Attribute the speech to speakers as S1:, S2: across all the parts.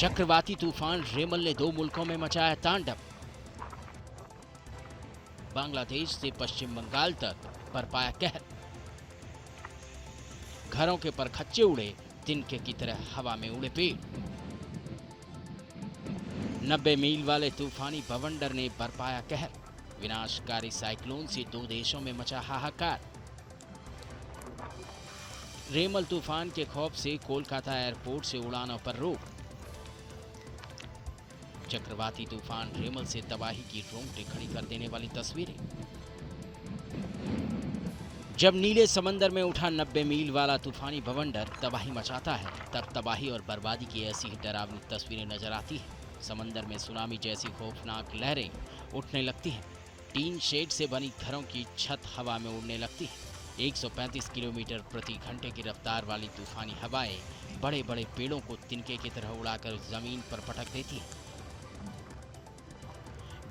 S1: चक्रवाती तूफान रेमल ने 2 मुल्कों में मचाया तांडव। बांग्लादेश से पश्चिम बंगाल तक बरपाया कहर। घरों के परखच्चे उड़े, तिनके की तरह हवा में उड़े पेड़। 90 मील वाले तूफानी बवंडर ने बरपाया कहर। विनाशकारी साइक्लोन से 2 देशों में मचा हाहाकार। रेमल तूफान के खौफ से कोलकाता एयरपोर्ट से उड़ानों पर रोक। चक्रवाती तूफान रेमल से तबाही की रोंगटे खड़ी कर देने वाली तस्वीरें। जब नीले समंदर में उठा 90 मील वाला तूफानी बवंडर तबाही मचाता है, तब तबाही और बर्बादी की ऐसी ही डरावनी तस्वीरें नजर आती हैं। समंदर में सुनामी जैसी खौफनाक लहरें उठने लगती हैं। टीन शेड से बनी घरों की छत हवा में उड़ने लगती है। 135 किलोमीटर प्रति घंटे की रफ्तार वाली तूफानी हवाएं बड़े बड़े पेड़ों को तिनके की तरह उड़ाकर जमीन पर पटक देती हैं।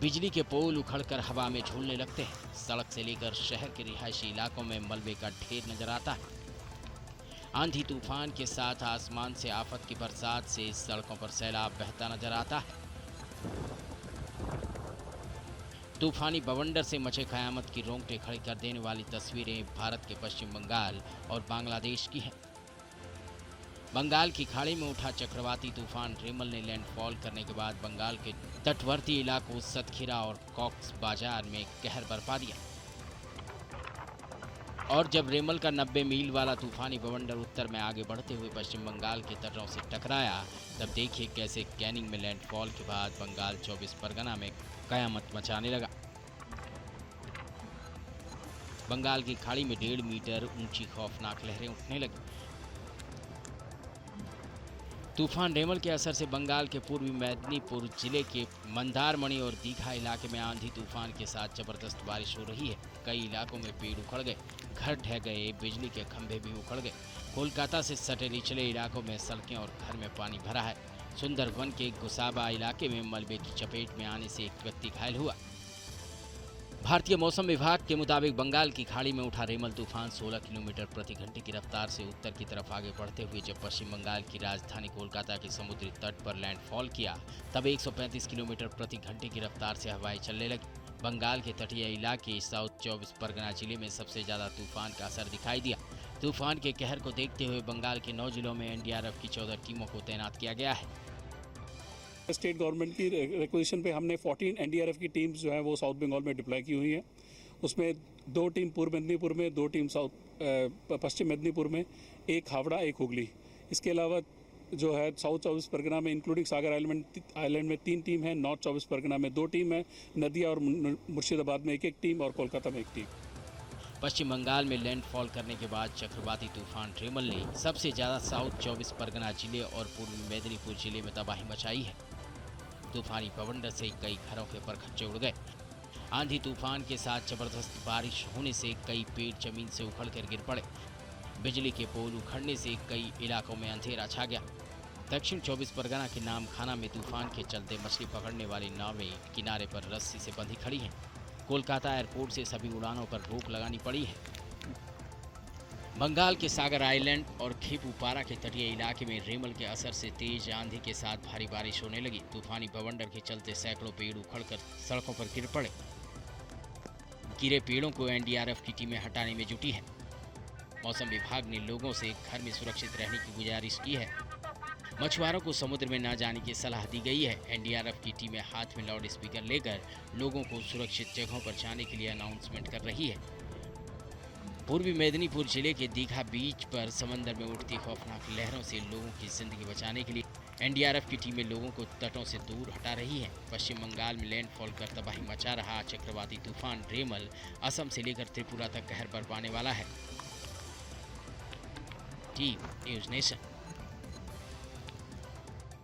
S1: बिजली के पोल उखड़कर हवा में झूलने लगते हैं। सड़क से लेकर शहर के रिहायशी इलाकों में मलबे का ढेर नजर आता है। आंधी तूफान के साथ आसमान से आफत की बरसात से सड़कों पर सैलाब बहता नजर आता है। तूफानी बवंडर से मचे कयामत की रोंगटे खड़ी कर देने वाली तस्वीरें भारत के पश्चिम बंगाल और बांग्लादेश की हैं। बंगाल की खाड़ी में उठा चक्रवाती तूफान रेमल ने लैंडफॉल करने के बाद बंगाल के तटवर्ती इलाकों सतखीरा और कॉक्स बाजार में कहर बरपा दिया। और जब रेमल का 90 मील वाला तूफानी बवंडर उत्तर में आगे बढ़ते हुए पश्चिम बंगाल के तटों से टकराया, तब देखिए कैसे कैनिंग में लैंडफॉल के बाद बंगाल 24 परगना में कयामत मचाने लगा। बंगाल की खाड़ी में 1.5 मीटर ऊंची खौफनाक लहरें उठने लगी। तूफान रेमल के असर से बंगाल के पूर्वी मेदिनीपुर जिले के मंदारमणि और दीघा इलाके में आंधी तूफान के साथ जबरदस्त बारिश हो रही है। कई इलाकों में पेड़ उखड़ गए, घर ढह गए, बिजली के खंभे भी उखड़ गए। कोलकाता से सटे निचले इलाकों में सड़कें और घर में पानी भरा है। सुंदरवन के गुसाबा इलाके में मलबे की चपेट में आने से एक व्यक्ति घायल हुआ। भारतीय मौसम विभाग के मुताबिक बंगाल की खाड़ी में उठा रेमल तूफान 16 किलोमीटर प्रति घंटे की रफ्तार से उत्तर की तरफ आगे बढ़ते हुए जब पश्चिम बंगाल की राजधानी कोलकाता के समुद्री तट पर लैंडफॉल किया, तब 135 किलोमीटर प्रति घंटे की रफ्तार से हवाएं चलने लगी। बंगाल के तटीय इलाके साउथ 24 परगना जिले में सबसे ज्यादा तूफान का असर दिखाई दिया। तूफान के कहर को देखते हुए बंगाल के 9 जिलों में एनडीआरएफ की 14 टीमों को तैनात किया गया है।
S2: स्टेट गवर्नमेंट की रिक्वेजिशन पे हमने 14 एनडीआरएफ की टीम्स जो है वो साउथ बंगाल में डिप्लॉय की हुई हैं। उसमें 2 टीम पूर्व मेदिनीपुर में, 2 टीम पश्चिम मेदिनीपुर में, 1 हावड़ा, 1 हुगली। इसके अलावा जो है साउथ 24 परगना में इंक्लूडिंग सागर आइलैंड में 3 टीम है, नॉर्थ 24 परगना में 2 टीम है, नदिया और मुर्शिदाबाद में 1 टीम और कोलकाता में 1 टीम।
S1: पश्चिम बंगाल में लैंडफॉल करने के बाद चक्रवाती तूफान रेमल ने सबसे ज्यादा साउथ 24 परगना जिले और पूर्वी मेदिनीपुर जिले में तबाही मचाई है। तूफानी बवंडर से कई घरों के परखच्चे उड़ गए। आंधी तूफान के साथ जबरदस्त बारिश होने से कई पेड़ जमीन से उखड़कर गिर पड़े। बिजली के पोल उखड़ने से कई इलाकों में अंधेरा छा गया। दक्षिण 24 परगना के नामखाना में तूफान के चलते मछली पकड़ने वाली नावें किनारे पर रस्सी से बंधी खड़ी हैं। कोलकाता एयरपोर्ट से सभी उड़ानों पर रोक लगानी पड़ी है। बंगाल के सागर आइलैंड और खेपुपारा के तटीय इलाके में रेमल के असर से तेज आंधी के साथ भारी बारिश होने लगी। तूफानी बवंडर के चलते सैकड़ों पेड़ उखड़कर सड़कों पर गिर पड़े। गिरे पेड़ों को एनडीआरएफ की टीमें हटाने में जुटी है। मौसम विभाग ने लोगों से घर में सुरक्षित रहने की गुजारिश की है। मछुआरों को समुद्र में न जाने की सलाह दी गई है। एनडीआरएफ की टीमें हाथ में लाउड स्पीकर लेकर लोगों को सुरक्षित जगहों पर जाने के लिए अनाउंसमेंट कर रही है। पूर्वी मेदिनीपुर जिले के दीघा बीच पर समंदर में उठती खौफनाक लहरों से लोगों की जिंदगी बचाने के लिए एनडीआरएफ की टीमें लोगों को तटों से दूर हटा रही है। पश्चिम बंगाल में लैंडफॉल कर तबाही मचा रहा चक्रवाती तूफान रेमल असम से लेकर त्रिपुरा तक कहर बरपाने वाला है। Team news nation.